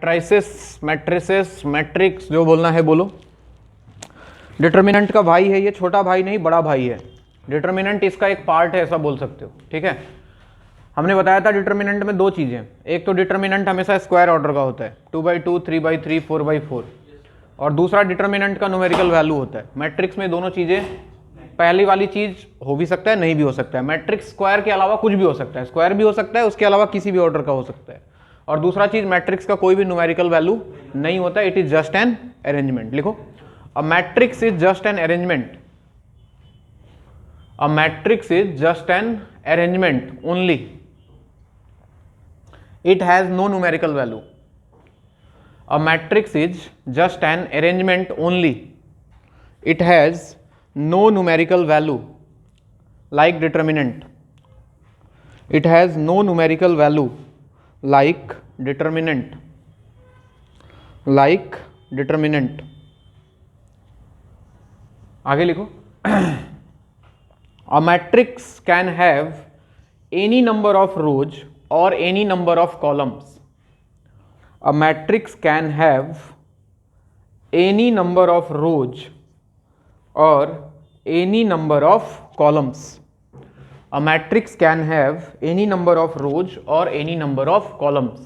Matrices, matrices, matrix, जो बोलना है बोलो। डिटर्मिनेंट का भाई है ये, छोटा भाई नहीं बड़ा भाई है। डिटर्मिनेंट इसका एक पार्ट है, ऐसा बोल सकते हो, ठीक है। हमने बताया था डिटर्मिनेंट में दो चीजें, एक तो डिटर्मिनेंट हमेशा स्क्वायर ऑर्डर का होता है, 2/2, 3/3, 4/4, और दूसरा डिटर्मिनेंट का न्यूमेरिकल वैल्यू होता है। मैट्रिक्स में दोनों चीजें, पहली वाली चीज हो भी सकता है, नहीं भी हो सकता है। मैट्रिक्स स्क्वायर के अलावा कुछ भी हो सकता है, स्क्वायर भी हो सकता है, उसके अलावा किसी भी ऑर्डर का हो सकता है। और दूसरा चीज, मैट्रिक्स का कोई भी न्यूमेरिकल वैल्यू नहीं होता, it is just an arrangement. लिखो, a matrix is just an arrangement, a matrix is just an arrangement only, it has no numerical value. A matrix is just an arrangement only, it has no numerical value like determinant, it has no numerical value like determinant, like determinant. आगे लिखो, a matrix can have any number of rows or any number of columns. A matrix can have any number of rows or any number of columns. A matrix can have any number of rows or any number of columns.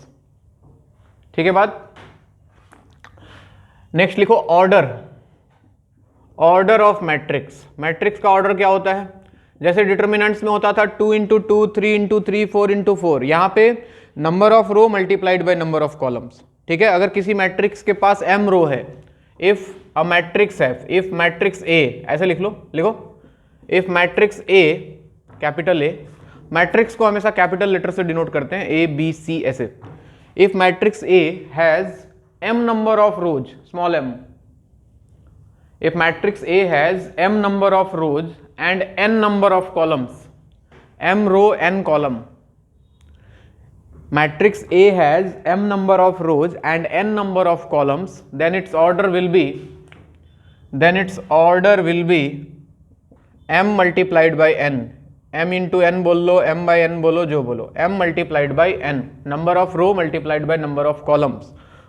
ठीक है बात। Next लिखो, order, order of matrix. Matrix का order क्या होता है? जैसे determinants में होता था 2 × 2, 3 × 3, 4 × 4, यहां पे number of row multiplied by number of columns, ठीक है। अगर किसी मैट्रिक्स के पास m रो है, इफ अ मैट्रिक्स है, इफ मैट्रिक्स A, ऐसे लिख लो, लिखो, if matrix A, capital A, matrix को हमेशा कैपिटल लेटर से डिनोट करते हैं, ABC ऐसे। If matrix A has m number of rose, small m, if matrix A has m number of rows and n number of columns, m row n column, matrix A has m number of rows and n number of columns, then its order will be m multiplied by n, m into n बोल लो, m by n बोलो, जो बोलो, m multiplied by n, number of row multiplied by number of columns,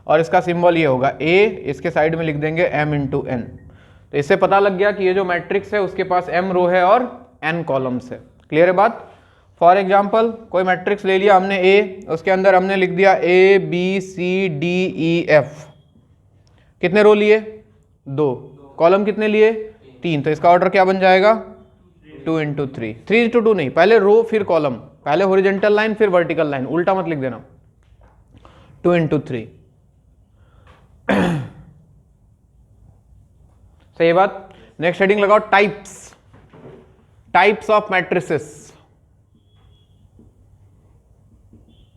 और इसका symbol ये होगा A, इसके side में लिख देंगे m into n। तो इससे पता लग गया कि ये जो मैट्रिक्स है उसके पास m रो है और n कॉलम्स है। क्लियर है बात। फॉर एग्जांपल कोई मैट्रिक्स ले लिया हमने A, उसके अंदर हमने लिख दिया A B C D E F, कितने रो लिए? 2, कॉलम कितने लिए? 3, तो इसका ऑर्डर क्या बन जाएगा? 2 × 3, 3 × 2 नहीं, पहले रो फिर कॉलम, पहले हॉरिजॉन्टल लाइन फिर वर्टिकल लाइन, उल्टा मत लिख देना, 2 × 3। सही बात। नेक्स्ट हेडिंग लगाओ, types, types of matrices,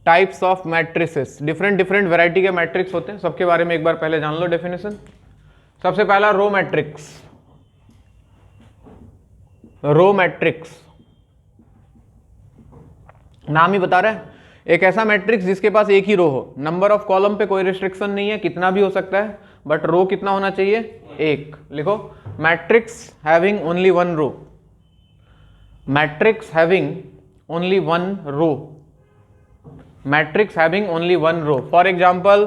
types of matrices. Different different variety के मैट्रिक्स होते हैं, सबके बारे में एक बार पहले जान लो डेफिनेशन। सबसे पहला रो मैट्रिक्स, रो मैट्रिक्स नाम ही बता रहा है, एक ऐसा मैट्रिक्स जिसके पास एक ही रो हो, नंबर ऑफ कॉलम पे कोई रिस्ट्रिक्शन नहीं है, कितना भी हो सकता है, बट रो कितना होना चाहिए? एक। लिखो, matrix having only one row, matrix having only one row, matrix having only one row. For example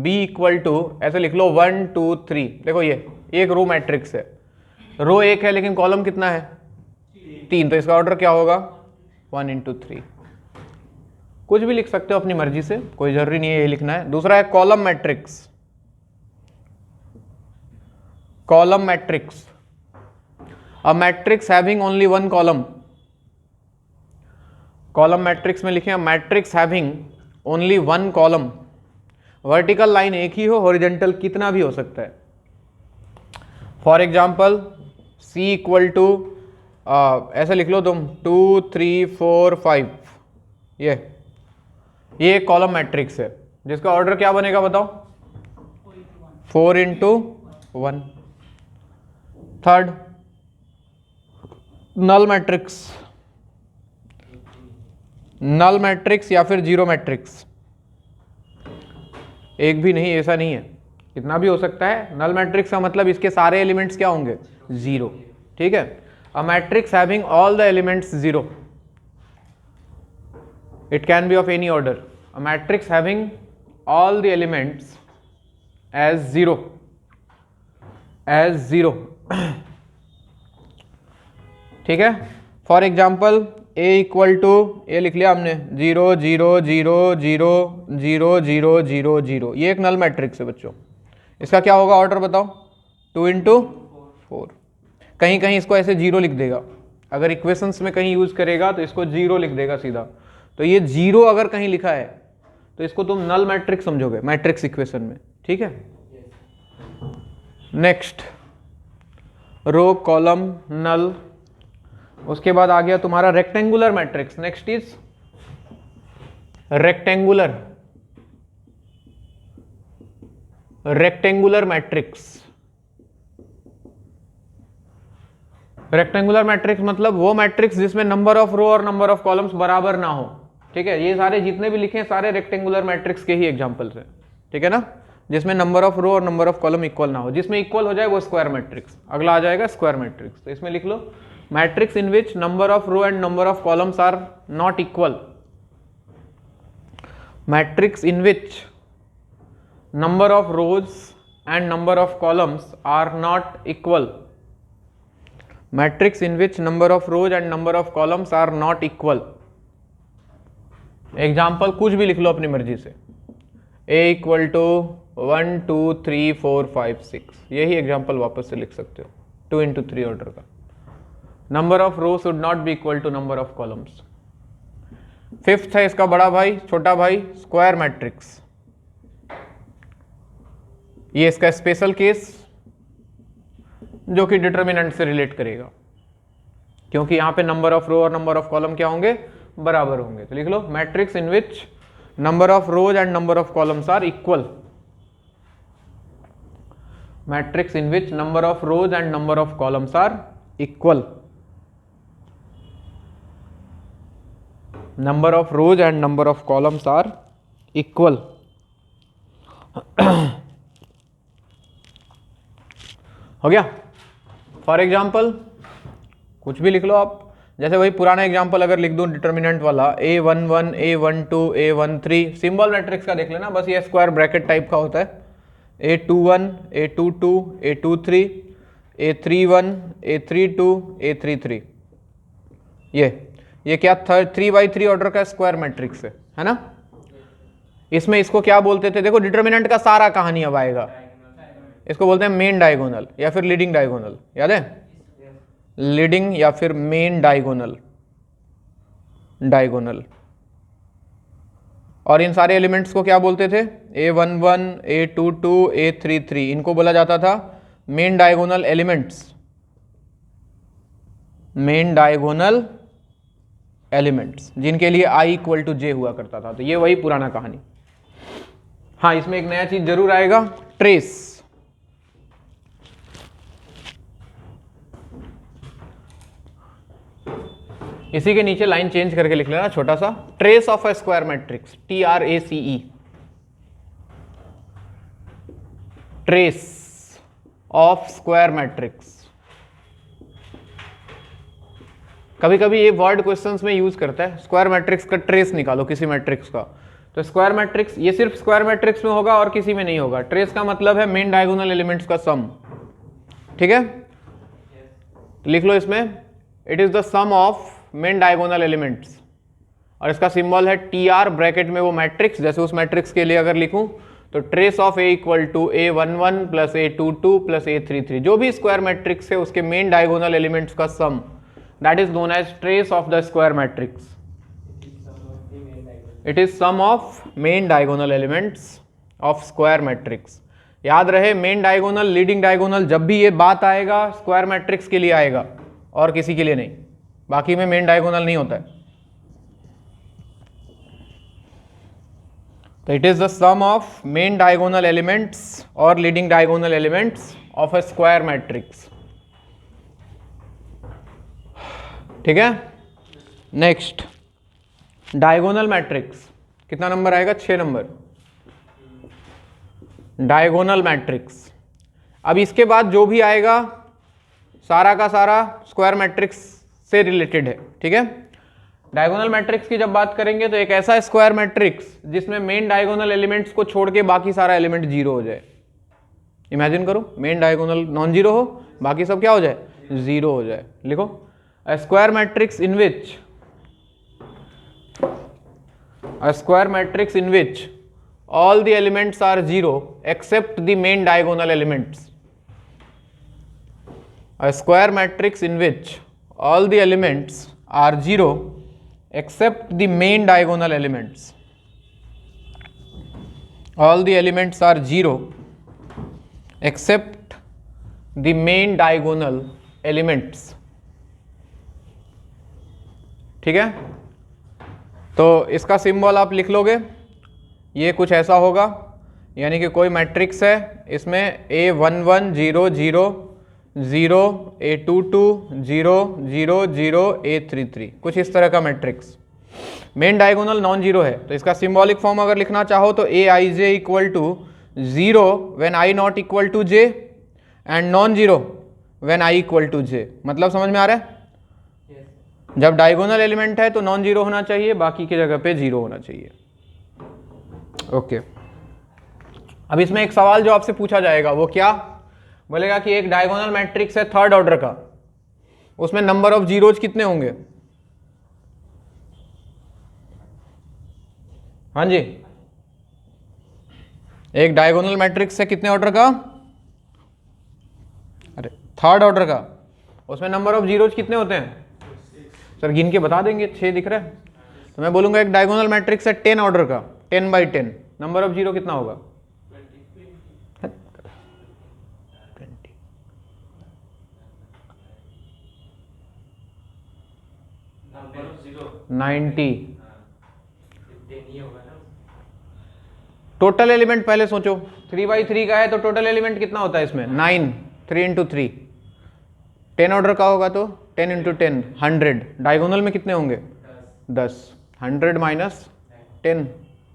B equal to, ऐसे लिख लो 1 2 3, देखो ये एक रो मैट्रिक्स है, रो एक है लेकिन कॉलम कितना है? 3, तो इसका ऑर्डर क्या होगा? 1 × 3। कुछ भी लिख सकते हो अपनी मर्जी से, कोई जरूरी नहीं है ये लिखना है। दूसरा है column matrix, column matrix, a matrix having only one column, column matrix में लिखे matrix having only one column, vertical line एक ही हो, हॉरिजॉन्टल कितना भी हो सकता है। For example C equal to, ऐसे लिख लो तुम 2 3 4 5, ये एक कॉलम मैट्रिक्स है जिसका ऑर्डर क्या बनेगा बताओ? 4 × 1। Third, null matrix, null matrix या फिर जीरो मैट्रिक्स, एक भी नहीं, ऐसा नहीं है, कितना भी हो सकता है। नल मैट्रिक्स का मतलब इसके सारे एलिमेंट्स क्या होंगे? 0, ठीक है। A matrix having all the elements 0, it can be of any order. A matrix having all the elements as zero ठीक है। For example a equal to, ये लिख लिया हमने 0 0 0 0 0 0 0 0, ये एक नल मैट्रिक्स है बच्चों। इसका क्या होगा ऑर्डर बताओ? 2 into 4। कहीं कहीं इसको ऐसे 0 लिख देगा, अगर इक्वेशंस में कहीं यूज करेगा तो इसको 0 लिख देगा सीधा। तो ये 0 अगर कहीं लिखा है तो इसको तुम नल मैट्रिक्स समझोगे मैट्रिक्स इक्वेशन में, ठीक है। नेक्स्ट रो कॉलम नल, उसके बाद आ गया तुम्हारा rectangular matrix. Next is rectangular matrix. Rectangular matrix मतलब वो मैट्रिक्स जिसमें नंबर ऑफ रो और नंबर ऑफ कॉलम्स बराबर ना हो, ठीक है। ये सारे जितने भी लिखे हैं सारे रेक्टेंगुलर मैट्रिक्स के ही एग्जांपल्स हैं, ठीक है ना, जिसमें नंबर ऑफ रो और नंबर ऑफ कॉलम इक्वल ना हो। जिसमें इक्वल हो जाए वो स्क्वायर मैट्रिक्स। अगला आ जाएगा स्क्वायर मैट्रिक्स। तो इसमें लिख लो matrix in which number of row and number of columns are not equal. Matrix in which number of rows and number of columns are not equal. Matrix in which number of rows and number of columns are not equal. Example कुछ भी लिख लो अपनी मर्जी से। a equal to 1 2 3 4 5 6, यही example वापस से लिख सकते हो 2 into 3 ऑर्डर का। Number of row should not be equal to number of columns. Fifth है इसका बड़ा भाई छोटा भाई स्क्वायर मैट्रिक्स। ये इसका स्पेशल केस जो कि डिटर्मिनेंट से रिलेट करेगा, क्योंकि यहां पे नंबर ऑफ रो और नंबर ऑफ कॉलम क्या होंगे? बराबर होंगे। तो लिख लो matrix in which number of rows and number of columns are equal. Matrix in which number of rows and number of columns are equal. Number of rows and number of columns are equal. हो गया। For example कुछ भी लिख लो आप, जैसे वही पुराना example अगर लिख दूं डिटर्मिनेंट वाला a11 a12 a13, symbol matrix का देख लेना, बस ये स्क्वायर ब्रैकेट टाइप का होता है। a21 a22 a23 a31 a32 a33, ये क्या 3x3 ऑर्डर का स्क्वायर मैट्रिक्स है ना। इसमें इसको क्या बोलते थे? देखो डिटर्मिनेंट का सारा कहानी अब आएगा। इसको बोलते हैं मेन डायगोनल या फिर लीडिंग डायगोनल, याद है? लीडिंग या फिर मेन डायगोनल। और इन सारे एलिमेंट्स को क्या बोलते थे? a11 a22 a33, इनको बोला जाता था main diagonal elements. Main diagonal elements जिनके लिए i इक्वल टू j हुआ करता था। तो ये वही पुराना कहानी। हाँ, इसमें एक नया चीज जरूर आएगा, ट्रेस। इसी के नीचे लाइन चेंज करके लिख लेना छोटा सा, trace of a square matrix, TRACE। Trace of square matrix. कभी कभी ये वर्ड क्वेश्चंस में यूज करता है, स्क्वायर मैट्रिक्स का ट्रेस निकालो किसी मैट्रिक्स का। तो स्क्वायर मैट्रिक्स ये सिर्फ स्क्वायर मैट्रिक्स में होगा और किसी में नहीं होगा। ट्रेस का मतलब है मेन डायगोनल एलिमेंट्स का सम, ठीक है। तो लिख लो इसमें it is the sum of main diagonal elements, और इसका सिंबल है TR, ब्रैकेट में वो मैट्रिक्स। जैसे उस मैट्रिक्स के लिए अगर लिखूं तो trace of A equal to A11 plus A22 plus A33, जो भी स्क्वायर मैट्रिक्स है उसके मेन डायगोनल एलिमेंट्स का sum, that is known as trace of the square matrix. It is sum of main diagonal elements of square matrix. याद रहे main diagonal, leading diagonal, जब भी ये बात आएगा स्क्वायर मैट्रिक्स के लिए आएगा और किसी के लिए नहीं। बाकी में मेन डायगोनल नहीं होता है। तो it is the sum of main diagonal elements और leading diagonal elements of a square matrix, ठीक है। नेक्स्ट डायगोनल मैट्रिक्स, कितना नंबर आएगा? 6 नंबर। Diagonal matrix. अब इसके बाद जो भी आएगा सारा का सारा स्क्वायर मैट्रिक्स से रिलेटेड है, ठीक है। डायगोनल मैट्रिक्स की जब बात करेंगे तो एक ऐसा स्क्वायर मैट्रिक्स जिसमें मेन डायगोनल एलिमेंट्स को छोड़ के बाकी सारा एलिमेंट जीरो हो जाए। इमेजिन करो मेन डायगोनल नॉन जीरो हो, बाकी सब क्या हो जाए, जीरो हो जाए। लिखो a square matrix in which all the elements are zero except the main diagonal elements. A square matrix in which all the elements are zero except the main diagonal elements. All the elements are zero except the main diagonal elements. ठीक है, तो इसका symbol आप लिख लोगे, ये कुछ ऐसा होगा, यानी कि कोई मैट्रिक्स है, इसमें A11 0 0 0 A22 0 0 0 A33, कुछ इस तरह का matrix. Main diagonal non zero है, तो इसका सिंबॉलिक फॉर्म अगर लिखना चाहो तो Aij equal to 0 when i not equal to j and non zero when i equal to j। मतलब समझ में आ रहा है? जब डायगोनल एलिमेंट है तो नॉन जीरो होना चाहिए, बाकी की जगह पे जीरो होना चाहिए। ओके, अब इसमें एक सवाल जो आपसे पूछा जाएगा वो क्या बोलेगा कि एक डायगोनल मैट्रिक्स है थर्ड ऑर्डर का, उसमें नंबर ऑफ जीरोज कितने होंगे? हाँ जी, एक डायगोनल मैट्रिक्स है कितने ऑर्डर का? अरे थर्ड ऑर्डर का, उसमें नंबर ऑफ जीरोज कितने होते हैं? सर गिन के बता देंगे, 6 दिख रहा है। तो मैं बोलूंगा एक डायगोनल मैट्रिक्स है 10 ऑर्डर का, 10 बाई 10, नंबर ऑफ जीरो कितना होगा? 90। टोटल एलिमेंट पहले सोचो, 3 बाई 3 का है तो टोटल एलिमेंट कितना होता है इसमें? 9, 3 इंटू 3। 10 ऑर्डर का होगा तो 10 इंटू 10 100। डायगोनल में कितने होंगे? 10। 100 माइनस 10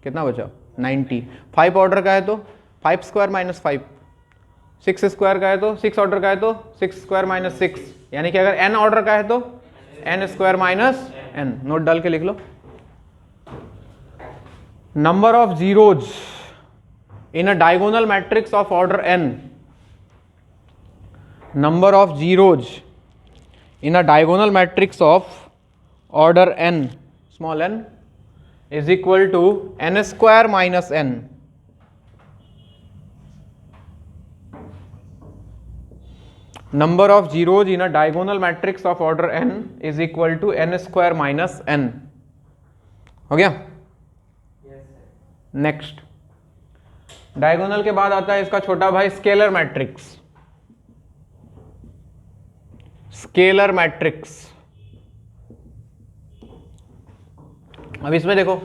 कितना बचा? 90। 5 ऑर्डर का है तो 5 स्क्वायर माइनस 5। 6 स्क्वायर का है तो 6 ऑर्डर का है तो 6 स्क्वायर माइनस 6, यानी कि अगर n ऑर्डर का है तो n square minus n। Note डाल के लिख लो, number of zeros in a diagonal matrix of order n, number of zeros in a diagonal matrix of order n, small n, is equal to n square minus n. Number of zeros in a diagonal matrix of order n is equal to n square minus n. हो गया? Next, diagonal के बाद आता है इसका छोटा भाई scalar matrix. Scalar matrix, अब इसमें देखो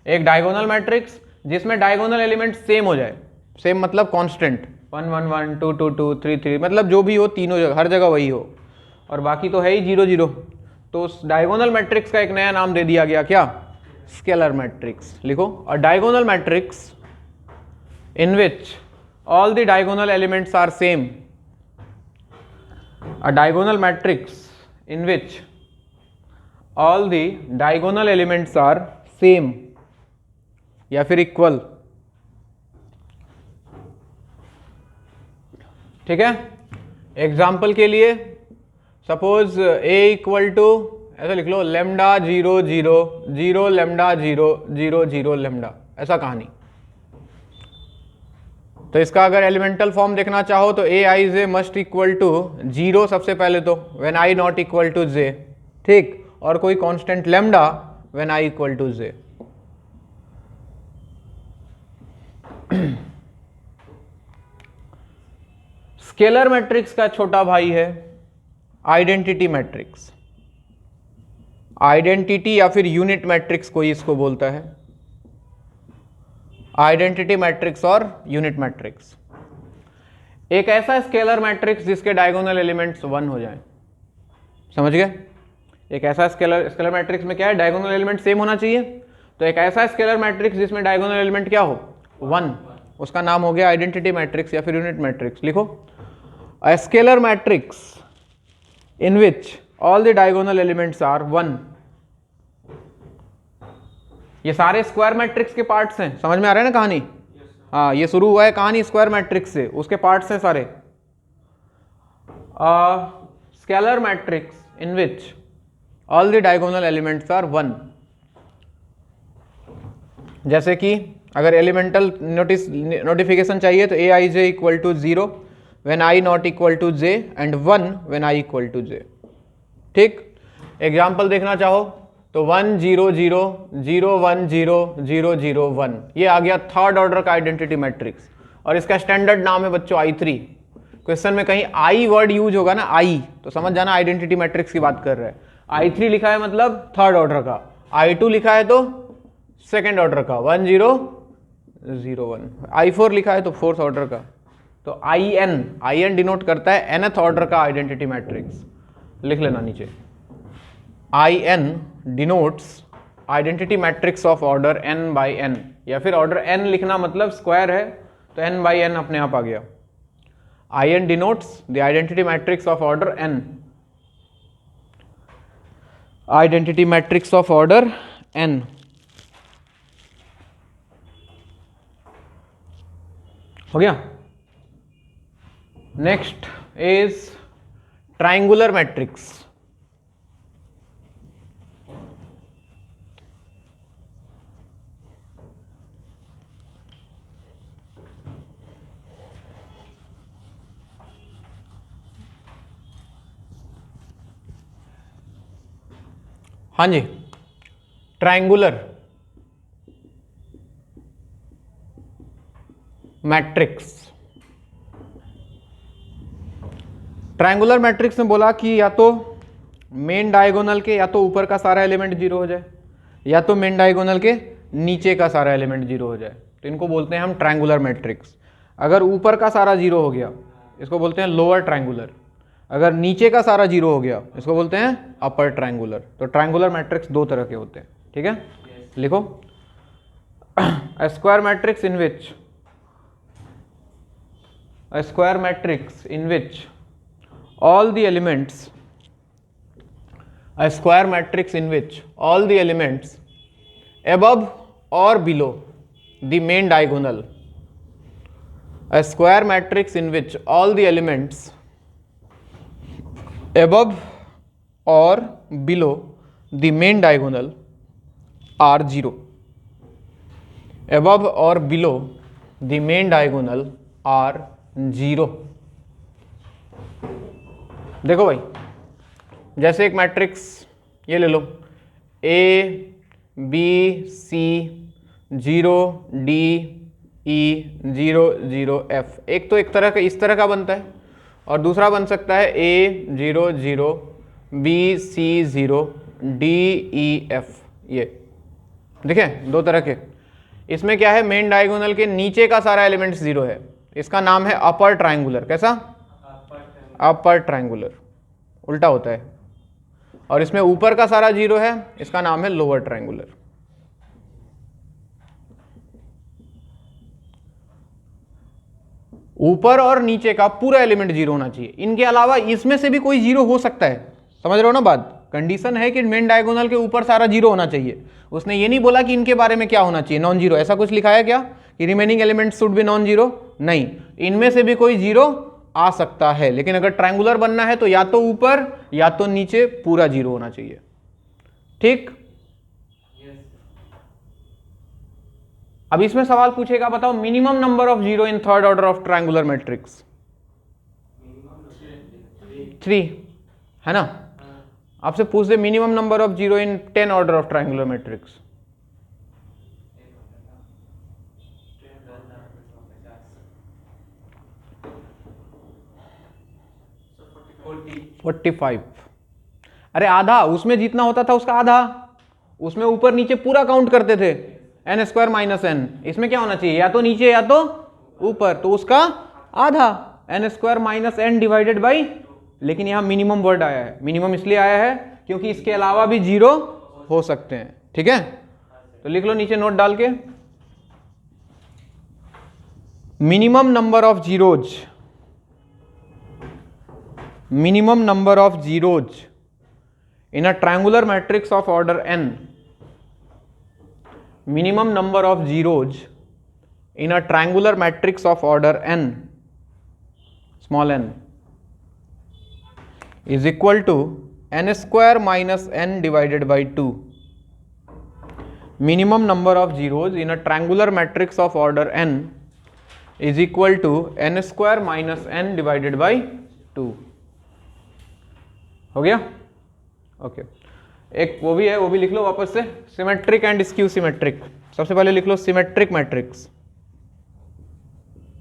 एक डायगोनल मैट्रिक्स जिसमें डायगोनल एलिमेंट सेम हो जाए, सेम मतलब कांस्टेंट, 1 1 1 2 2 2 3 3, मतलब जो भी हो तीनों जगह, हर जगह वही हो, और बाकी तो है ही 0 0। तो उस डायगोनल मैट्रिक्स का एक नया नाम दे दिया गया, क्या? Scalar matrix. लिखो, a diagonal matrix in which all the diagonal elements are same. A diagonal matrix in which all the diagonal elements are same या फिर इक्वल। ठीक है, एग्जाम्पल के लिए सपोज a इक्वल टू ऐसा लिख लो, लेमडा 0 0 0 लेमडा 0 0 0 लेमडा, ऐसा कहानी। तो इसका अगर एलिमेंटल फॉर्म देखना चाहो तो a i j must equal to 0 सबसे पहले तो, when i not equal to j, ठीक, और कोई constant lambda when i equal to j. Scalar matrix का छोटा भाई है आइडेंटिटी मैट्रिक्स। आइडेंटिटी या फिर यूनिट मैट्रिक्स कोई इसको बोलता है, आइडेंटिटी मैट्रिक्स और यूनिट मैट्रिक्स। एक ऐसा स्केलर मैट्रिक्स जिसके डायगोनल एलिमेंट्स 1 हो जाएं। समझ गए? एक ऐसा स्केलर मैट्रिक्स में क्या है, डायगोनल एलिमेंट सेम होना चाहिए। तो एक ऐसा स्केलर मैट्रिक्स जिसमें डायगोनल एलिमेंट क्या हो, 1, उसका नाम हो गया आइडेंटिटी मैट्रिक्स या फिर यूनिट मैट्रिक्स। लिखो, a scalar matrix in which all the diagonal elements are 1 ये सारे स्क्वायर मैट्रिक्स के पार्ट्स हैं, समझ में आ रहा है ना कहानी? हाँ, ये शुरू हुआ है कहानी स्क्वायर मैट्रिक्स से, उसके पार्ट्स हैं सारे। Scalar matrix in which all the diagonal elements are 1, जैसे कि अगर एलिमेंटल नोटिफिकेशन चाहिए तो aij equal to 0 when i not equal to j and 1 when i equal to j। ठीक, एग्जाम्पल देखना चाहो तो 1 0 0 0 1 0 0 0 1, ये आ गया थर्ड ऑर्डर का आइडेंटिटी मैट्रिक्स, और इसका स्टैंडर्ड नाम है बच्चों I3। क्वेश्चन में कहीं आई वर्ड यूज होगा ना, आई, तो समझ जाना आइडेंटिटी मैट्रिक्स की बात कर रहे हैं। I3 लिखा है मतलब थर्ड ऑर्डर का, I2 लिखा है तो सेकेंड ऑर्डर का, 1 0 0 1, I4 लिखा है तो फोर्थ ऑर्डर का। तो IN डिनोट करता है nth ऑर्डर का आइडेंटिटी मैट्रिक्स, लिख लेना नीचे। IN denotes identity matrix of order n by n, या फिर ऑर्डर n लिखना मतलब स्क्वायर है तो n बाई n अपने आप आ गया। IN denotes the identity matrix of order n, identity matrix of order n। हो गया। Next is triangular matrix. हाँ जी, ट्रायंगुलर मैट्रिक्स। ट्रायंगुलर मैट्रिक्स में बोला कि या तो मेन डायगोनल के या तो ऊपर का सारा एलिमेंट जीरो हो जाए, या तो मेन डायगोनल के नीचे का सारा एलिमेंट जीरो हो जाए, तो इनको बोलते हैं हम ट्रायंगुलर मैट्रिक्स। अगर ऊपर का सारा जीरो हो गया इसको बोलते हैं लोअर ट्रायंगुलर, अगर नीचे का सारा जीरो हो गया इसको बोलते हैं अपर ट्रायंगुलर। तो ट्रायंगुलर मैट्रिक्स दो तरह के होते हैं, ठीक है? लिखो, a square matrix in which all the elements above or below the main diagonal, a square matrix in which all the elements above or below the main diagonal are zero, above or below the main diagonal are zero। देखो भाई, जैसे एक matrix ये ले लो, A B C 0 D E 0 0 F, एक तो एक तरह का इस तरह का बनता है, और दूसरा बन सकता है A 0 0 B C 0 D E F। ये देखें दो तरह के। इसमें क्या है, मेन डायगोनल के नीचे का सारा एलिमेंट जीरो है, इसका नाम है अपर ट्रायंगुलर। कैसा? अपर ट्रायंगुलर, उल्टा होता है। और इसमें ऊपर का सारा जीरो है, इसका नाम है लोअर ट्रायंगुलर। ऊपर और नीचे का पूरा एलिमेंट जीरो होना चाहिए, इनके अलावा इसमें से भी कोई जीरो हो सकता है। समझ रहे हो ना बात? कंडीशन है कि मेन डायगोनल के ऊपर सारा जीरो होना चाहिए। उसने ये नहीं बोला कि इनके बारे में क्या होना चाहिए, नॉन जीरो। ऐसा कुछ लिखा है क्या कि remaining element should be non zero? नहीं, इनमें से भी कोई जीरो आ सकता है, लेकिन अगर ट्रायंगुलर बनना है तो या तो ऊपर या तो नीचे पूरा जीरो होना चाहिए। ठीक? अब इसमें सवाल पूछेगा, बताओ minimum number of zero in third order of triangular matrix. 3 है ना? आपसे पूछ दे minimum number of zero in 10 order of triangular matrix. Forty 45। अरे आधा, उसमें जितना होता था उसका आधा, उसमें ऊपर नीचे पूरा काउंट करते थे, n स्क्वायर माइनस n। इसमें क्या होना चाहिए, या तो नीचे या तो ऊपर, तो उसका आधा, n square minus n divided by. लेकिन यहां मिनिमम वर्ड आया है, मिनिमम इसलिए आया है क्योंकि इसके अलावा भी जीरो हो सकते हैं। ठीक है, तो लिख लो नीचे नोट डाल के, minimum number of zeros, minimum number of zeros in a triangular matrix of order n minimum number of zeros in a triangular matrix of order n, small n, is equal to n square minus n divided by 2. Minimum number of zeros in a triangular matrix of order n is equal to n square minus n divided by 2. हो गया? Okay एक वो भी है, वो भी लिख लो वापस से, सिमेट्रिक एंड स्क्यू सिमेट्रिक। सबसे पहले लिख लो सिमेट्रिक मैट्रिक्स,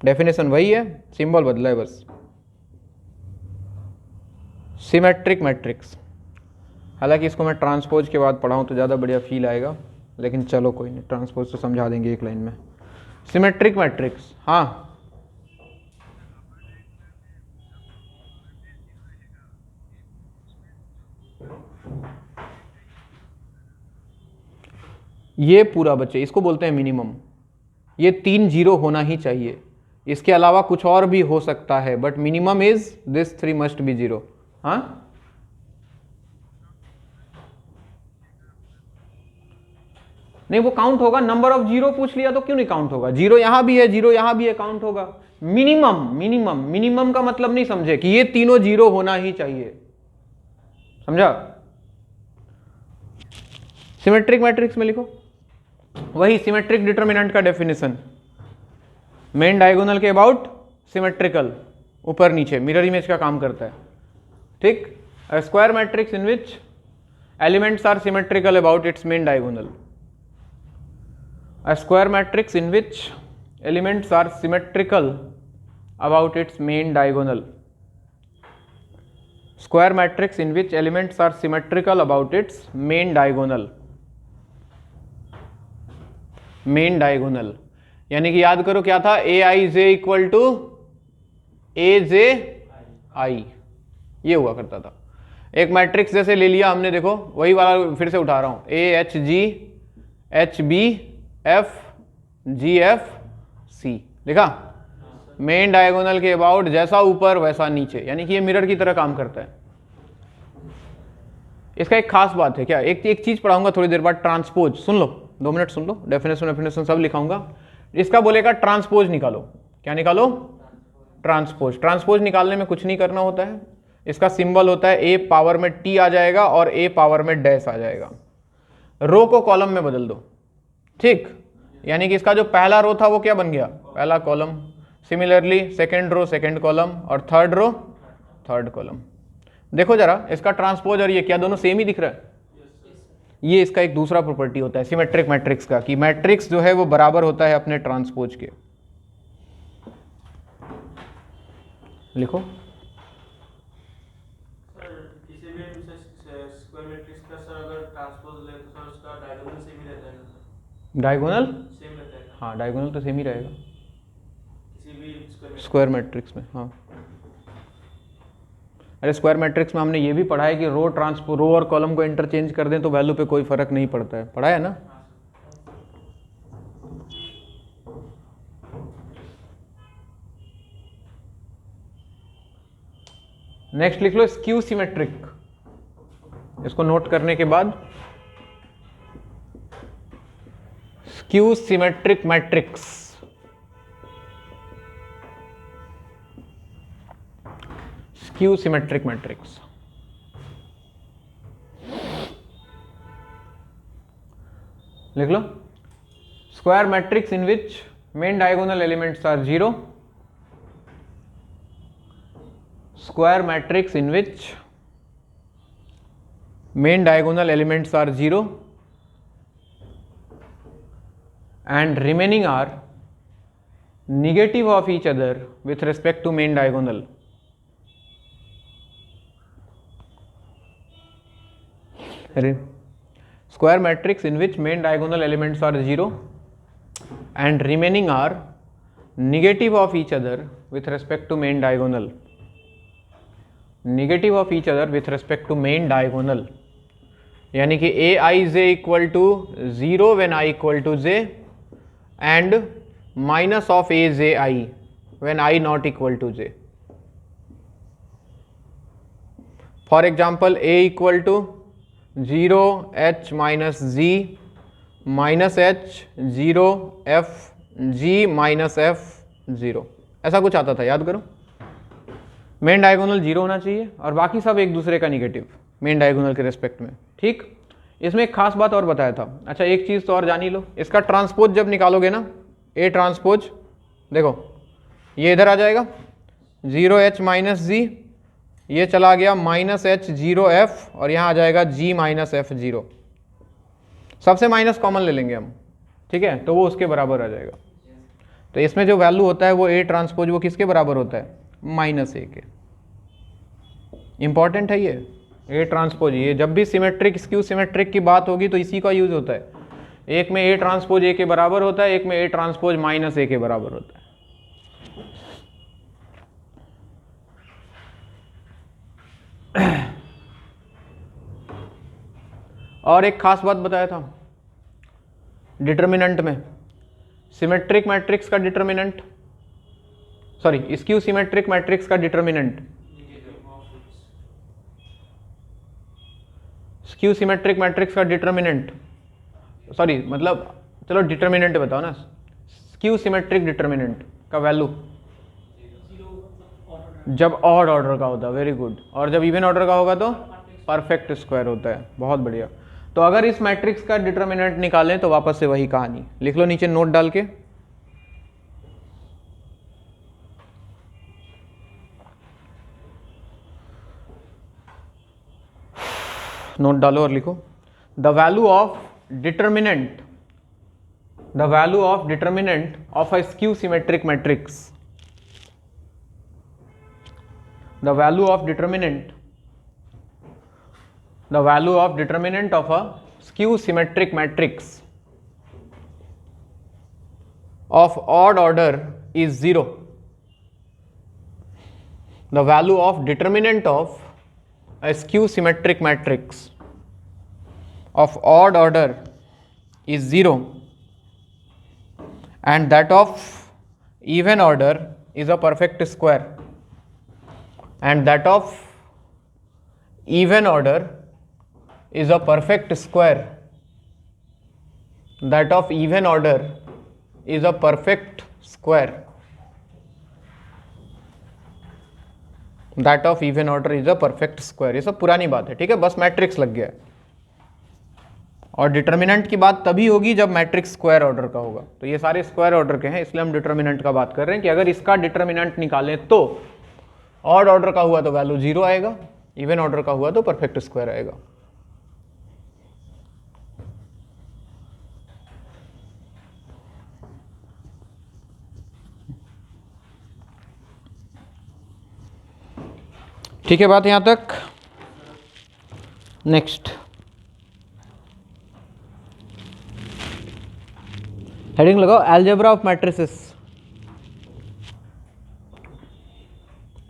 डेफिनेशन वही है, सिंबल बदला है बस। सिमेट्रिक मैट्रिक्स, हालांकि इसको मैं ट्रांसपोज के बाद पढ़ाऊँ तो ज़्यादा बढ़िया फील आएगा, लेकिन चलो कोई नहीं, ट्रांसपोज तो समझा देंगे एक लाइन में। सिमेट्रिक मैट्रिक्स, हाँ ये पूरा बच्चे इसको बोलते हैं मिनिमम। ये 3 जीरो होना ही चाहिए, इसके अलावा कुछ और भी हो सकता है, but minimum is this 3 must be 0। हाँ नहीं, वो काउंट होगा, नंबर ऑफ जीरो पूछ लिया तो क्यों नहीं काउंट होगा? जीरो यहां भी है, जीरो यहां भी है, काउंट होगा। मिनिमम मिनिमम मिनिमम का मतलब नहीं समझे कि ये तीनों जीरो होना ही चाहिए, समझा? सिमेट्रिक मैट्रिक्स में लिखो वही सिमेट्रिक डिटरमिनेंट का डेफिनेशन, मेन डायगोनल के अबाउट सिमेट्रिकल, ऊपर नीचे मिरर इमेज का काम करता है, ठीक। A square matrix in which elements are symmetrical about its main diagonal. A square matrix in which elements are symmetrical about its main diagonal. Square matrix in which elements are symmetrical about its main diagonal. Main diagonal यानी कि याद करो क्या था, ए i j equal to A j आई, ये हुआ करता था। एक मैट्रिक्स जैसे ले लिया हमने, देखो वही वाला फिर से उठा रहा हूं, a h g h b f g f c, लिखा। मेन डायगोनल के अबाउट जैसा ऊपर वैसा नीचे, यानी कि ये मिरर की तरह काम करता है। इसका एक खास बात है क्या, एक चीज पढ़ाऊंगा थोड़ी देर बाद, ट्रांसपोज, सुन लो 2 मिनट सुन लो, डेफिनेशन सब लिखाऊंगा। इसका बोलेगा ट्रांसपोज निकालो, क्या निकालो? ट्रांसपोज। ट्रांसपोज निकालने में कुछ नहीं करना होता है, इसका सिंबल होता है ए पावर में टी आ जाएगा और ए पावर में डैश आ जाएगा। रो को कॉलम में बदल दो, ठीक, यानी कि इसका जो पहला रो था वो क्या बन गया? पहला column. Similarly second row second column और थर्ड रो थर्ड कॉलम। देखो जरा इसका ट्रांसपोज और ये क्या दोनों सेम ही दिख रहा है? ये इसका एक दूसरा प्रॉपर्टी होता है सिमेट्रिक मैट्रिक्स का, कि मैट्रिक्स जो है वो बराबर होता है अपने ट्रांसपोज के। लिखो डायगोनल सेम रहता है। हाँ डायगोनल तो सेम ही रहेगा किसी भी स्क्वायर मैट्रिक्स में। हाँ अरे स्क्वायर मैट्रिक्स में हमने ये भी पढ़ा है कि रो और कॉलम को इंटरचेंज कर दें तो वैल्यू पे कोई फर्क नहीं पड़ता है, पढ़ा है ना? नेक्स्ट लिख लो स्क्यू सिमेट्रिक। इसको नोट करने के बाद skew symmetric matrix, skew symmetric matrix लिख लो। Square matrix in which main diagonal elements are 0, square matrix in which main diagonal elements are 0 and remaining are negative of each other with respect to main diagonal. Square matrix in which main diagonal elements are 0 and remaining are negative of each other with respect to main diagonal. Negative of each other with respect to main diagonal, यानी कि a i j equal to 0 when i equal to j and minus of a j i when i not equal to j. For example a equal to 0 h minus g minus h zero f g minus f zero, ऐसा कुछ आता था, याद करो। Main diagonal zero होना चाहिए और बाकी सब एक दूसरे का निगेटिव मेन डायगोनल के रेस्पेक्ट में, ठीक। इसमें एक खास बात और बताया था। अच्छा एक चीज़ तो और जान ही लो, इसका ट्रांसपोज जब निकालोगे ना, ए ट्रांसपोज, देखो ये इधर आ जाएगा जीरो एच माइनस जी, ये चला गया माइनस एच जीरो एफ और यहाँ आ जाएगा जी माइनस एफ जीरो, सबसे माइनस कॉमन ले लेंगे हम, ठीक है, तो वो उसके बराबर आ जाएगा। तो इसमें जो वैल्यू होता है वो ए ट्रांसपोज वो किसके बराबर होता है, माइनस ए के। इंपॉर्टेंट है ये ए ट्रांसपोज, ये जब भी सिमेट्रिक स्क्यू सिमेट्रिक की बात होगी तो इसी का यूज होता है। एक में ए ट्रांसपोज ए के बराबर होता है, एक में ए ट्रांसपोज माइनस ए के बराबर होता है। और एक खास बात बताया था डिटर्मिनेंट में, सिमेट्रिक मैट्रिक्स का determinant, sorry skew symmetric matrix का डिटर्मिनेंट, स्क्यू सिमेट्रिक मैट्रिक्स का डिटर्मिनेंट, सॉरी मतलब चलो डिटर्मिनेंट बताओ ना, स्क्यू सिमेट्रिक डिटर्मिनेंट का वैल्यू जब ऑड ऑर्डर का होता है, वेरी गुड, और जब इवन ऑर्डर का होगा तो परफेक्ट स्क्वायर होता है, बहुत बढ़िया। तो अगर इस मैट्रिक्स का डिटर्मिनेंट निकालें तो वापस से वही कहानी, लिख लो नीचे नोट डाल के, नोट डालो और लिखो the value of determinant, the value of determinant of a skew symmetric matrix, the value of determinant, the value of determinant of a skew symmetric matrix of odd order is 0. The value of determinant of a skew symmetric matrix of odd order is 0 and that of even order is a perfect square, and that of even order is a perfect square, that of even order is a perfect square, that of even order is a perfect square। ये सब पुरानी बात है, ठीक है, बस matrix लग गया है। और डिटर्मिनेंट की बात तभी होगी जब मैट्रिक्स स्क्वायर ऑर्डर का होगा, तो ये सारे स्क्वायर ऑर्डर के हैं, इसलिए हम डिटर्मिनेंट का बात कर रहे हैं कि अगर इसका डिटर्मिनेंट निकालें तो ऑड ऑर्डर का हुआ तो वैल्यू 0 आएगा, इवन ऑर्डर का हुआ तो परफेक्ट स्क्वायर आएगा। ठीक है बात यहां तक। नेक्स्ट हेडिंग लगाओ algebra of matrices,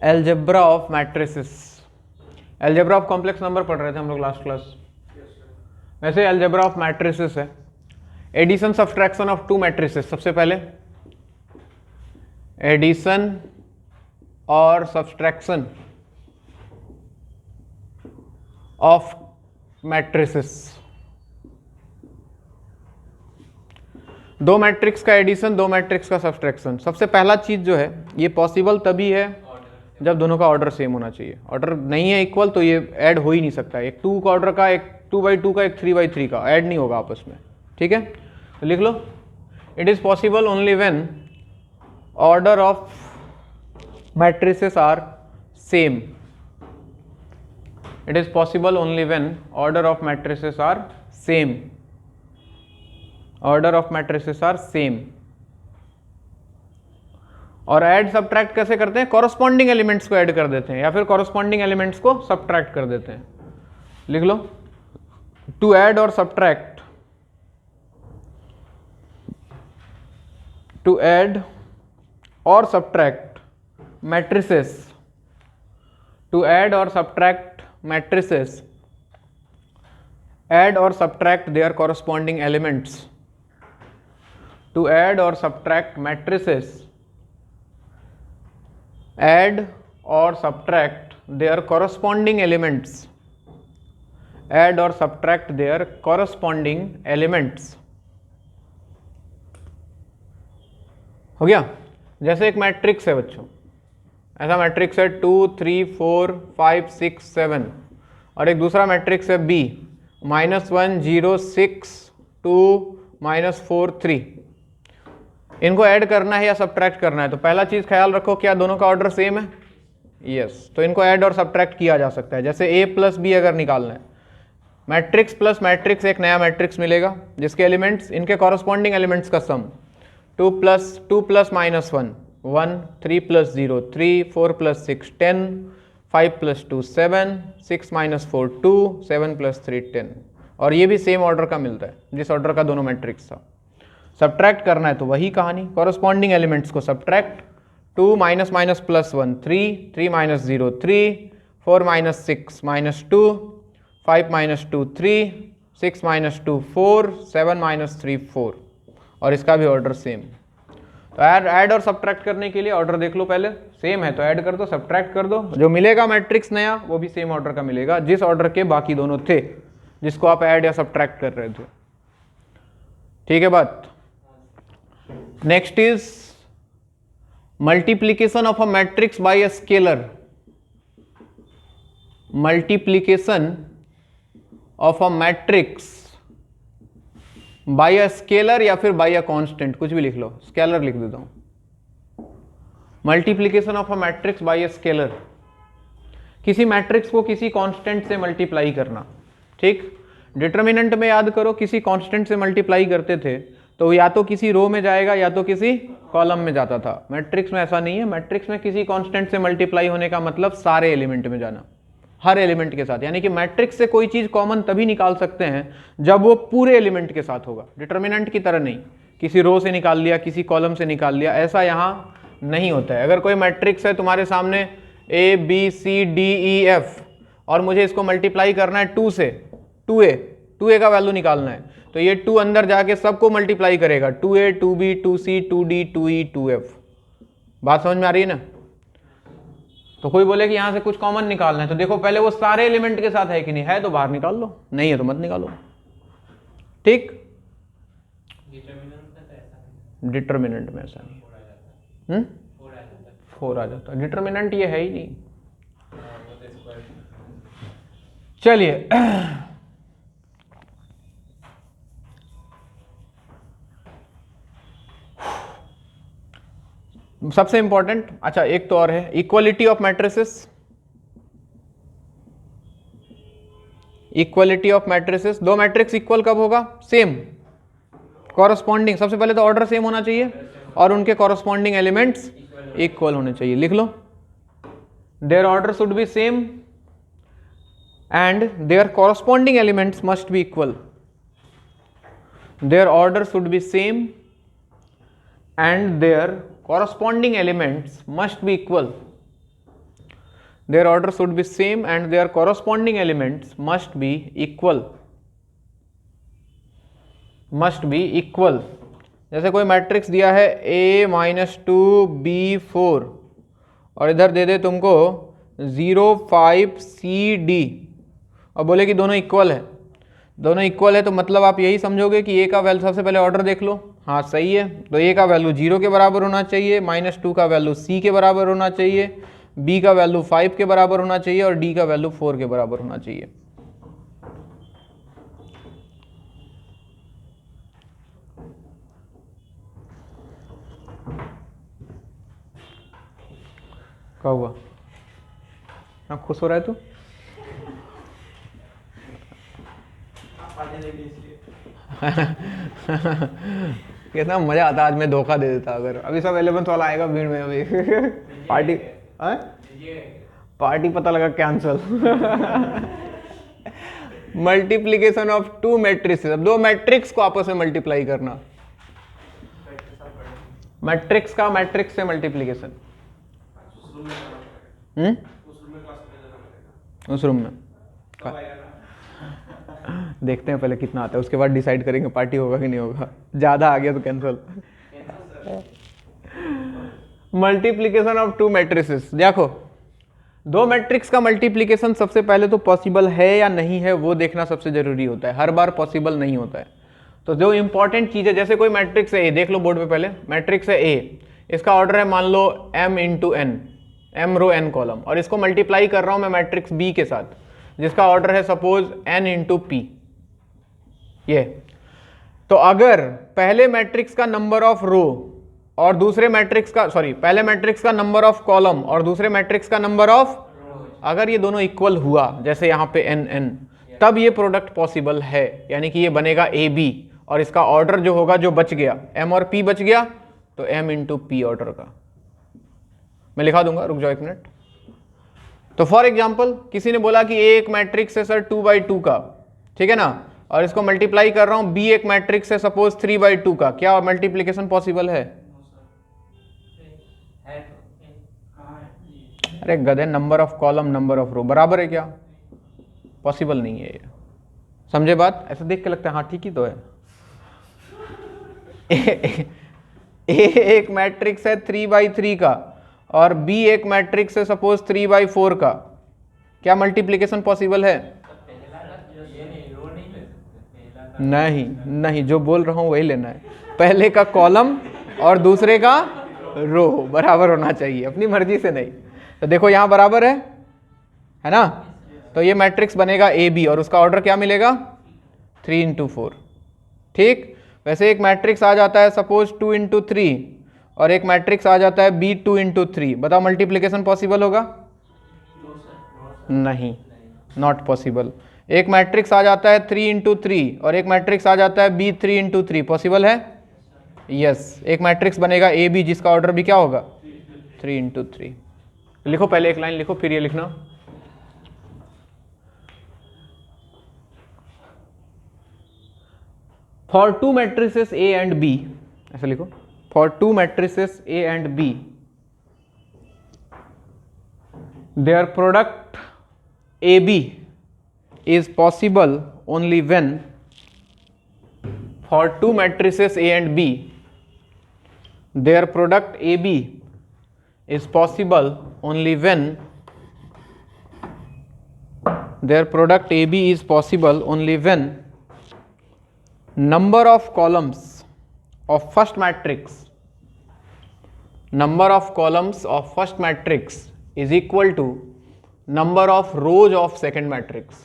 algebra of matrices. Algebra of complex number पढ़ रहे थे हम लोग लास्ट क्लास, वैसे अलजेब्रा ऑफ मैट्रिसेस है addition subtraction of two matrices. सबसे पहले एडिशन और सब्सट्रैक्शन ऑफ मैट्रिसेस, दो मैट्रिक्स का एडिशन, दो मैट्रिक्स का सब्सट्रैक्शन। सबसे पहला चीज जो है ये पॉसिबल तभी है जब दोनों का ऑर्डर सेम होना चाहिए, ऑर्डर नहीं है इक्वल तो ये ऐड हो ही नहीं सकता, एक 2 का ऑर्डर का, एक 2/2 का, एक 3/3 का, ऐड नहीं होगा आपस में, ठीक है। तो लिख लो it is possible only when order of matrices are same, it is possible only when order of matrices are same, order of matrices are same। और ऐड सब्ट्रैक्ट कैसे करते हैं, कॉरस्पॉन्डिंग एलिमेंट्स को ऐड कर देते हैं या फिर कॉरस्पॉन्डिंग एलिमेंट्स को सब्ट्रैक्ट कर देते हैं। लिख लो टू ऐड और सब्ट्रैक्ट, टू ऐड और सब्ट्रैक्ट मैट्रिसेस, टू ऐड और subtract matrices, add or subtract their corresponding elements, to add or subtract matrices, add or subtract their corresponding elements, add or subtract their corresponding elements, हो गया। जैसे एक matrix है बच्चों, ऐसा matrix है 2 3 4 5 6 7 और एक दूसरा मैट्रिक्स है B -1 0 6 2 -4 3। इनको ऐड करना है या सब्ट्रैक्ट करना है, तो पहला चीज ख्याल रखो क्या दोनों का ऑर्डर सेम है? यस, तो इनको ऐड और सब्ट्रैक्ट किया जा सकता है। जैसे A प्लस B अगर निकालना है, मैट्रिक्स प्लस मैट्रिक्स एक नया मैट्रिक्स मिलेगा जिसके एलिमेंट्स इनके कॉरस्पॉन्डिंग एलिमेंट्स का सम 2 plus -1 1 3 plus 0 3 4 plus 6 10 5 plus 2 7 6 -4 2 7 plus 3 10, और ये भी सेम ऑर्डर का मिलता है जिस ऑर्डर का दोनों मैट्रिक्स था। सब्ट्रैक्ट करना है तो वही कहानी, कॉरस्पॉन्डिंग एलिमेंट्स को सब्ट्रैक्ट 2 -+ प्लस 1 3 3 -0 3 4 -6 -2 5 -2 3 6 -2 4 7 -3 4, और इसका भी ऑर्डर सेम। तो ऐड और सब्ट्रैक्ट करने के लिए ऑर्डर देख लो, पहले सेम है तो ऐड कर दो, सब्ट्रैक्ट कर दो, जो मिलेगा मैट्रिक्स नया वो भी सेम ऑर्डर का मिलेगा जिस ऑर्डर के बाकी दोनों थे जिसको आप ऐड या सब्ट्रैक्ट कर रहे थे। ठीक है बात। Next is multiplication of a matrix bye a scalar. Multiplication of a matrix bye a scalar या फिर बाय अ कांस्टेंट, कुछ भी लिख लो, स्केलर लिख देता हूं। Multiplication of a matrix bye a scalar, किसी मैट्रिक्स को किसी कांस्टेंट से मल्टीप्लाई करना। ठीक, डिटर्मिनेंट में याद करो किसी कांस्टेंट से मल्टीप्लाई करते थे तो या तो किसी रो में जाएगा या तो किसी कॉलम में जाता था। मैट्रिक्स में ऐसा नहीं है, मैट्रिक्स में किसी कांस्टेंट से मल्टीप्लाई होने का मतलब सारे एलिमेंट में जाना, हर एलिमेंट के साथ। यानी कि मैट्रिक्स से कोई चीज कॉमन तभी निकाल सकते हैं जब वो पूरे एलिमेंट के साथ होगा, डिटर्मिनेंट की तरह नहीं, किसी रो से निकाल लिया किसी कॉलम से निकाल लिया, ऐसा यहां नहीं होता है। अगर कोई मैट्रिक्स है तुम्हारे सामने A B C D E F और मुझे इसको मल्टीप्लाई करना है 2 से, 2A का वैल्यू निकालना है, तो ये 2 अंदर जाके सबको मल्टीप्लाई करेगा, 2A 2B 2C 2D 2E 2F। बात समझ में आ रही है ना? तो कोई बोले कि यहां से कुछ कॉमन निकालना है, तो देखो पहले वो सारे एलिमेंट के साथ है कि नहीं है, तो बाहर निकाल लो, नहीं है तो मत निकालो। ठीक, डिटर्मिनेंट में ऐसा नहीं, 4 आ जाता, डिटर्मिनेंट ये है ही नहीं। चलिए सबसे इंपॉर्टेंट, अच्छा एक तो और है, equality of matrices. Equality of matrices, दो मैट्रिक्स इक्वल कब होगा? सेम, कॉरस्पॉन्डिंग, सबसे पहले तो ऑर्डर सेम होना चाहिए और उनके कॉरस्पॉन्डिंग एलिमेंट्स इक्वल होने चाहिए। लिख लो, their order should be same and their corresponding elements must be equal. Their order should be same and their corresponding elements must be equal. Their order should be same and their corresponding elements must be equal. Must be equal. जैसे कोई matrix दिया है A-2 B4 और इधर दे दे तुमको 0 5 C D और बोले कि दोनों इक्वल है, दोनों इक्वल है तो मतलब आप यही समझोगे कि A का वैल्यू, सबसे पहले ऑर्डर देख लो, हाँ सही है, तो A का वैल्यू 0 के बराबर होना चाहिए, -2 का वैल्यू C के बराबर होना चाहिए, B का वैल्यू 5 के बराबर होना चाहिए और D का वैल्यू 4 के बराबर होना चाहिए। क्या हुआ? हाँ खुश हो रहा है तू? कितना मजा आता, आज मैं धोखा दे देता अगर अभी सब 11th वाला आएगा भीड़ में, अभी पार्टी पार्टी पता लगा कैंसल। मल्टीप्लीकेशन ऑफ 2 मैट्रिक्स, दो मैट्रिक्स को आपस में मल्टीप्लाई करना, मैट्रिक्स का मैट्रिक्स से मल्टीप्लीकेशन। उस रूम में देखते हैं पहले कितना आता है, उसके बाद डिसाइड करेंगे पार्टी होगा कि नहीं होगा, ज्यादा आ गया तो कैंसिल। मल्टीप्लीकेशन ऑफ 2 मैट्रिसेस, देखो दो मैट्रिक्स का मल्टीप्लीकेशन सबसे पहले तो पॉसिबल है या नहीं है वो देखना सबसे जरूरी होता है, हर बार पॉसिबल नहीं होता है। तो जो इंपॉर्टेंट चीज है, जैसे कोई मैट्रिक्स है ए, देख लो बोर्ड पे पहले, मैट्रिक्स है ए, इसका ऑर्डर है मान लो m इंटू एन, m रो n कॉलम, और इसको मल्टीप्लाई कर रहा हूं मैं मैट्रिक्स B के साथ जिसका ऑर्डर है सपोज n इंटू पी। ये तो अगर पहले मैट्रिक्स का नंबर ऑफ रो और दूसरे मैट्रिक्स का पहले मैट्रिक्स का नंबर ऑफ कॉलम और दूसरे मैट्रिक्स का नंबर ऑफ, अगर ये दोनों इक्वल हुआ जैसे यहाँ पे n n, तब ये प्रोडक्ट पॉसिबल है, यानी कि ये बनेगा ए बी, और इसका ऑर्डर जो होगा जो बच गया m और p बच गया तो m इंटू पी ऑर्डर का। मैं लिखा दूंगा, रुक जाओ एक मिनट। तो फॉर एग्जाम्पल किसी ने बोला कि एक मैट्रिक्स है सर 2/2 का, ठीक है ना, और इसको मल्टीप्लाई कर रहा हूं, b एक मैट्रिक्स है सपोज 3/2 का, क्या मल्टीप्लीकेशन पॉसिबल है? अरे गधे, number of column number of row बराबर है क्या? पॉसिबल नहीं है ये, समझे बात? ऐसा देख के लगता है हाँ ठीक ही तो है। एक मैट्रिक्स है 3/3 का और b एक मैट्रिक्स है सपोज 3/4 का, क्या मल्टीप्लीकेशन पॉसिबल है? नहीं नहीं, जो बोल रहा हूं वही लेना है, पहले का कॉलम और दूसरे का रो बराबर होना चाहिए, अपनी मर्जी से नहीं। तो देखो यहां बराबर है ना, तो ये मैट्रिक्स बनेगा ए बी और उसका ऑर्डर क्या मिलेगा? 3 इंटू 4। ठीक, वैसे एक मैट्रिक्स आ जाता है सपोज 2 इंटू 3 और एक मैट्रिक्स आ जाता है बी 2 इंटू 3, बताओ मल्टीप्लीकेशन पॉसिबल होगा? नहीं, नॉट पॉसिबल। एक मैट्रिक्स आ जाता है 3 इंटू 3 और एक मैट्रिक्स आ जाता है बी 3 इंटू 3, पॉसिबल है? यस, एक मैट्रिक्स बनेगा ए बी जिसका ऑर्डर भी क्या होगा? 3 इंटू 3। लिखो, पहले एक लाइन लिखो फिर ये लिखना। For two matrices A and B, ऐसे लिखो, for two matrices A and B their product AB is possible only when, for two matrices A and B their product AB is possible only when, their product AB is possible only when number of columns of first matrix, number of columns of first matrix is equal to number of rows of second matrix.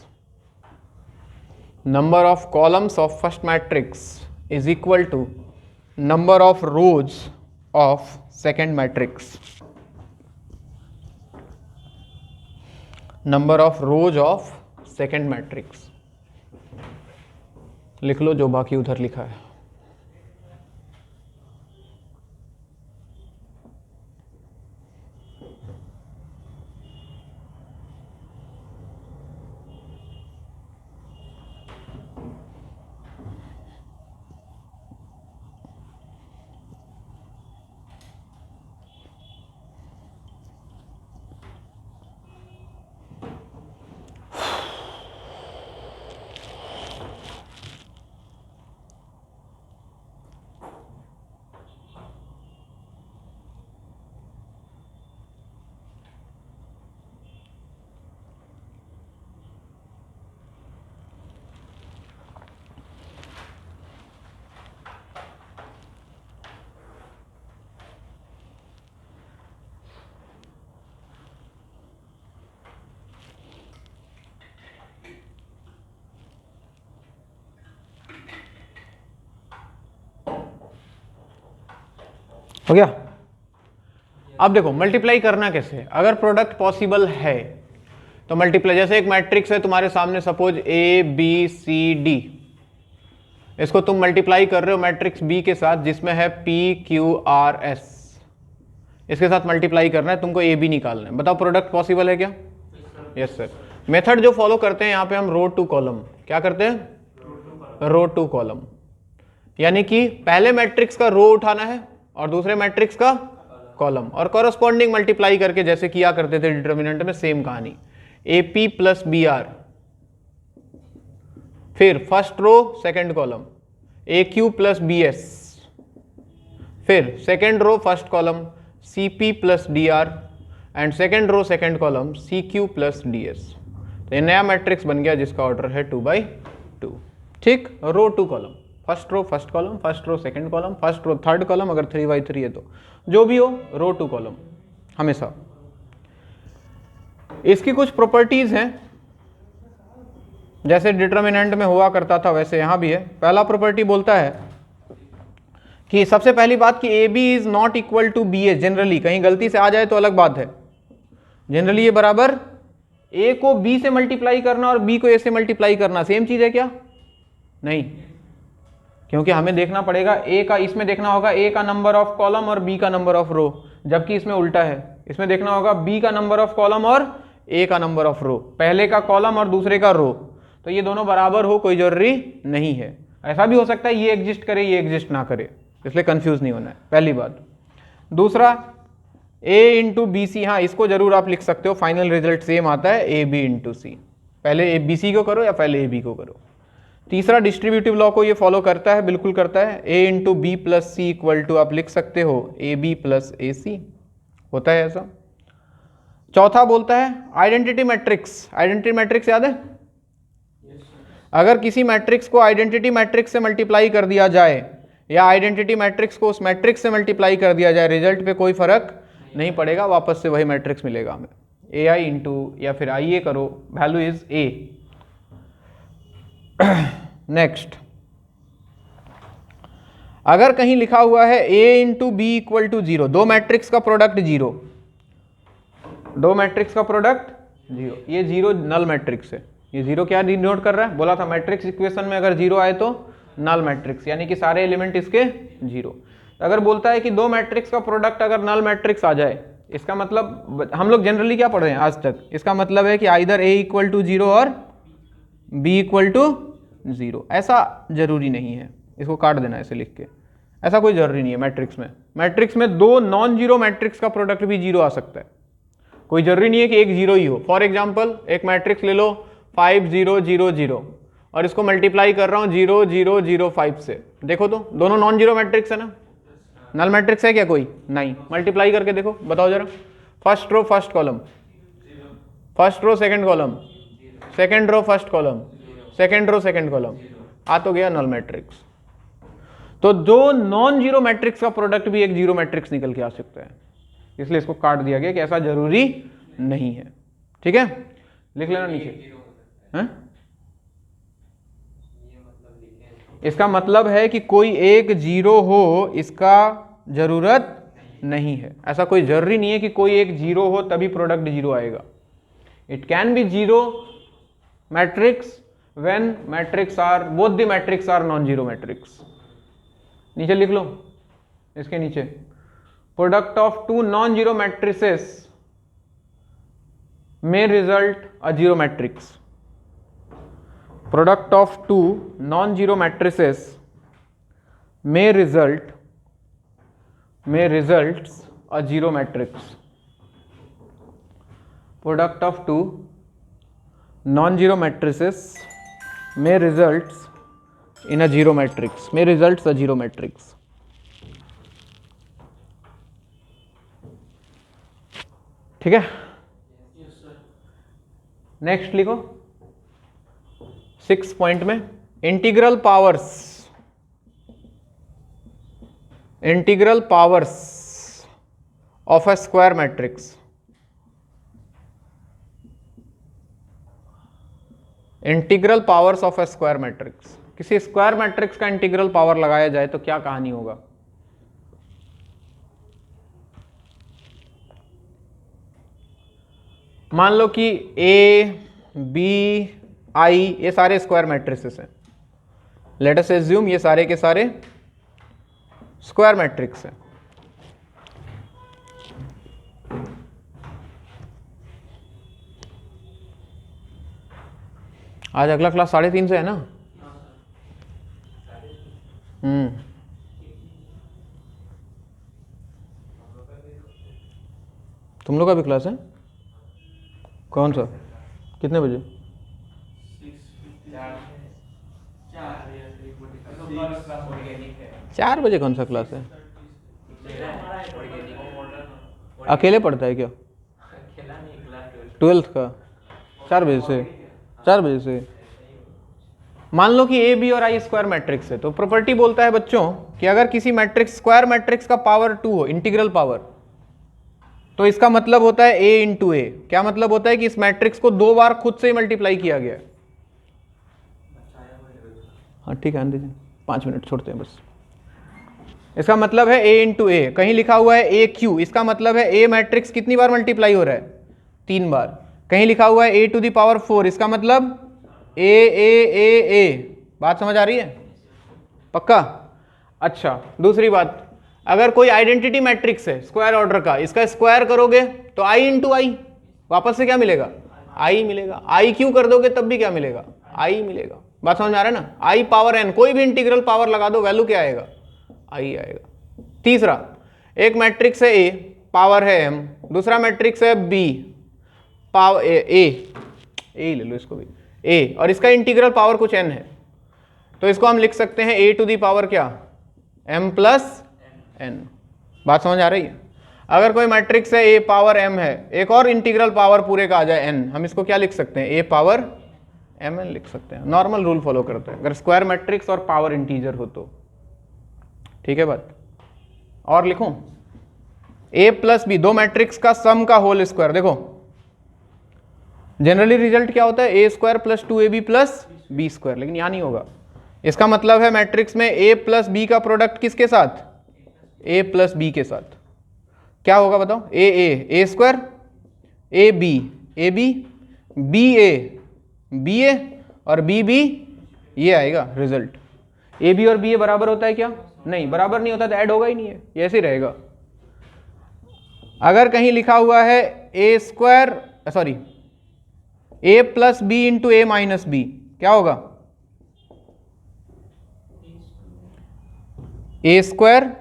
Number of columns of first matrix is equal to number of rows of second matrix. Number of rows of second matrix. लिख लो जो बाकी उधर लिखा है। हो गया? अब देखो मल्टीप्लाई करना कैसे, अगर प्रोडक्ट पॉसिबल है तो मल्टीप्लाई, जैसे एक मैट्रिक्स है तुम्हारे सामने suppose A B C D, इसको तुम मल्टीप्लाई कर रहे हो मैट्रिक्स बी के साथ जिसमें है पी क्यू आर एस, इसके साथ मल्टीप्लाई करना है तुमको, ए बी निकालना है, बताओ प्रोडक्ट पॉसिबल है क्या? Yes sir. मेथड जो फॉलो करते हैं यहाँ पे हम रो टू कॉलम, क्या करते हैं? रो टू कॉलम, यानी कि पहले मैट्रिक्स का रो उठाना है और दूसरे मैट्रिक्स का कॉलम, और कॉरस्पॉन्डिंग मल्टीप्लाई करके जैसे किया करते थे डिटर्मिनेंट में, सेम कहानी, a p plus b r, फिर first row second column a q plus b s, फिर second row first column c p plus d r, and second row second column c q plus d s. तो ये नया matrix बन गया जिसका order है 2/2। ठीक, row two column first row first column, first row second column, first row third column, अगर 3x3 है तो जो भी हो, रो टू कॉलम हमेशा। इसकी कुछ प्रॉपर्टीज हैं, जैसे डिटर्मिनेंट में हुआ करता था वैसे यहां भी है। पहला प्रॉपर्टी बोलता है कि सबसे पहली बात कि A B is not equal to B A. Generally कहीं गलती से आ जाए तो अलग बात है, जनरली ये बराबर ए को बी से मल्टीप्लाई करना और बी को ए से मल्टीप्लाई करना सेम चीज है क्या? नहीं, क्योंकि हमें देखना पड़ेगा ए का, इसमें देखना होगा ए का नंबर ऑफ कॉलम और बी का नंबर ऑफ रो, जबकि इसमें उल्टा है, इसमें देखना होगा बी का नंबर ऑफ कॉलम और ए का नंबर ऑफ रो, पहले का कॉलम और दूसरे का रो। तो ये दोनों बराबर हो कोई जरूरी नहीं है, ऐसा भी हो सकता है ये एग्जिस्ट करे ये एग्जिस्ट ना करे, इसलिए कंफ्यूज नहीं होना है, पहली बात। दूसरा a इंटू बी सी, हाँ इसको जरूर आप लिख सकते हो, फाइनल रिजल्ट सेम आता है ए बी इंटू सी, पहले ए बी सी को करो या पहले ए बी को करो। तीसरा डिस्ट्रीब्यूटिव लॉ को ये फॉलो करता है, बिल्कुल करता है, a into B plus C equal to आप लिख सकते हो ए बी प्लस ए सी, होता है ऐसा। चौथा बोलता है आइडेंटिटी मैट्रिक्स। आइडेंटिटी मैट्रिक्स याद है? अगर किसी मैट्रिक्स को आइडेंटिटी मैट्रिक्स से मल्टीप्लाई कर दिया जाए या आइडेंटिटी मैट्रिक्स को उस मैट्रिक्स से मल्टीप्लाई कर दिया जाए, रिजल्ट पे कोई फर्क नहीं पड़ेगा, वापस से वही मैट्रिक्स मिलेगा हमें। ए आई इंटू या फिर आई ए करो, वैल्यू इज ए। नेक्स्ट, अगर कहीं लिखा हुआ है ए इंटू बी इक्वल टू 0, दो मैट्रिक्स का प्रोडक्ट 0, दो मैट्रिक्स का प्रोडक्ट 0, ये 0 नल मैट्रिक्स है। ये 0 क्या डिनोट कर रहा है? बोला था मैट्रिक्स इक्वेशन में अगर 0 आए तो नल मैट्रिक्स, यानी कि सारे एलिमेंट इसके 0। अगर बोलता है कि दो मैट्रिक्स का प्रोडक्ट अगर नल मैट्रिक्स आ जाए, इसका मतलब हम लोग जनरली क्या पढ़ रहे हैं आज तक, इसका मतलब है कि आइदर ए इक्वल टू 0 और बी इक्वल टू 0। ऐसा जरूरी नहीं है, इसको काट देना ऐसे लिख के, ऐसा कोई जरूरी नहीं है। मैट्रिक्स में, मैट्रिक्स में दो नॉन जीरो मैट्रिक्स का प्रोडक्ट भी 0 आ सकता है, कोई जरूरी नहीं है कि एक 0 ही हो। फॉर एग्जाम्पल एक मैट्रिक्स ले लो 5 0 0 0 और इसको मल्टीप्लाई कर रहा हूँ 0 0 0 5 से, देखो तो दोनों नॉन जीरो मैट्रिक्स है ना, नल मैट्रिक्स है क्या कोई? नहीं। मल्टीप्लाई करके देखो, बताओ जरा, first row first column, first row second column, second row first column, second row second column, आ तो गया नल मैट्रिक्स। तो दो नॉन जीरो मैट्रिक्स का प्रोडक्ट भी एक जीरो मैट्रिक्स निकल के आ सकता है, इसलिए इसको काट दिया गया कि ऐसा जरूरी नहीं है। ठीक है, लिख लेना नीचे। हैं? इसका मतलब है कि कोई एक 0 हो, इसका जरूरत नहीं है, ऐसा कोई जरूरी नहीं है कि कोई एक 0 हो तभी प्रोडक्ट 0 आएगा। It can be 0 matrix when matrix are, both the matrix are non zero matrix. नीचे लिख लो, इसके नीचे, product of two non zero matrices may result a zero matrix. Product of two non-zero matrices may results a zero matrix. Product of two non-zero matrices may results in a zero matrix. May results a zero matrix. ठीक है, next लिखो 6 point में, integral powers, integral powers of a square matrix. Integral powers of a square matrix, किसी square matrix का integral power लगाया जाए तो क्या कहानी होगा? मान लो कि ए बी आई ये सारे स्क्वायर मैट्रिसेस हैं, लेट अस एज्यूम ये सारे के सारे स्क्वायर मैट्रिक्स हैं। आज अगला क्लास 3:30 से है ना? तुम लोग का भी क्लास है? कौन सा? कितने बजे? 4 बजे कौन सा क्लास है? अकेले पढ़ता है क्या? 12th का 4 बजे से? 4 बजे से मान लो कि ए बी और आई स्क्वायर मैट्रिक्स है, तो प्रॉपर्टी बोलता है बच्चों कि अगर किसी मैट्रिक्स स्क्वायर मैट्रिक्स का पावर 2 हो, इंटीग्रल पावर, तो इसका मतलब होता है ए इंटू ए। क्या मतलब होता है कि इस मैट्रिक्स को 2 बार खुद से ही मल्टीप्लाई किया गया है। हाँ ठीक है, दीजिए 5 मिनट छोड़ते हैं बस। इसका मतलब है ए इंटू ए। कहीं लिखा हुआ है ए क्यू, इसका मतलब है ए मैट्रिक्स कितनी बार मल्टीप्लाई हो रहा है, 3 बार। कहीं लिखा हुआ है ए टू द पावर 4, इसका मतलब ए ए ए ए। बात समझ आ रही है? पक्का? अच्छा, दूसरी बात, अगर कोई आइडेंटिटी मैट्रिक्स है स्क्वायर ऑर्डर का, इसका स्क्वायर करोगे तो आई इंटू आई, वापस से क्या मिलेगा, आई मिलेगा। आई क्यू कर दोगे तब भी क्या मिलेगा, आई मिलेगा। बात समझ में आ रहा है ना? आई पावर एन, कोई भी इंटीग्रल पावर लगा दो, वैल्यू क्या आएगा, आई आएगा। तीसरा, एक मैट्रिक्स है ए, पावर है एम, दूसरा मैट्रिक्स है बी, पावर ए ले लो इसको भी, ए, और इसका इंटीग्रल पावर कुछ एन है, तो इसको हम लिख सकते हैं ए टू दी पावर क्या, एम प्लस एन। बात समझ आ रही है? अगर कोई मैट्रिक्स है ए पावर एम है, एक और इंटीग्रल पावर पूरे का आ जाए एन, हम इसको क्या लिख सकते हैं, ए पावर एम एन लिख सकते हैं। नॉर्मल रूल फॉलो करते हैं अगर स्क्वायर मैट्रिक्स और पावर इंटीजर हो तो। ठीक है बात? और लिखूं, ए प्लस बी, दो मैट्रिक्स का सम का होल स्क्वायर। देखो जनरली रिजल्ट क्या होता है, A square plus 2ab plus B square, लेकिन यहां नहीं होगा। इसका मतलब है मैट्रिक्स में ए प्लस बी का प्रोडक्ट किसके साथ, ए प्लस बी के साथ। क्या होगा बताओ, ए स्क्वायर, ए बी, बी ए और बी, ये आएगा रिजल्ट। ए बी और बी ए बराबर होता है क्या, नहीं, बराबर नहीं होता तो ऐड होगा ही नहीं है, ये ऐसे रहेगा। अगर कहीं लिखा हुआ है A square, sorry, A plus B into A minus B, क्या होगा, A square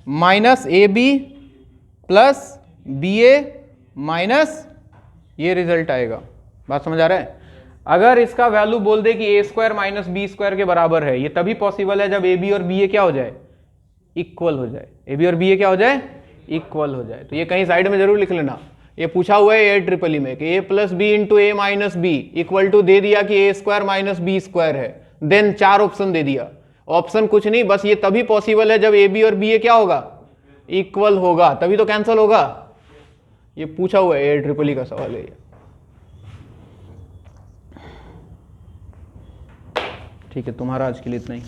minus A B plus B A minus, ये रिजल्ट आएगा। बात समझ आ रहा है? अगर इसका वैल्यू बोल दे कि A square minus B square के बराबर है, ये तभी पॉसिबल है जब ए बी और बी ए क्या हो जाए, इक्वल हो जाए। ए बी और बी ए क्या हो जाए, इक्वल हो जाए। तो ये कहीं साइड में जरूर लिख लेना, ये पूछा हुआ है ए ट्रिपल ई में कि A plus B into A minus B equal to दे दिया कि A square minus B square है, देन 4 ऑप्शन दे दिया। ऑप्शन कुछ नहीं, बस ये तभी पॉसिबल है जब ए बी और बी ए क्या होगा, इक्वल होगा, तभी तो कैंसिल होगा। ये पूछा हुआ है, ए ट्रिपल ई का सवाल है ये। ठीक है, तुम्हारा आज के लिए इतना ही।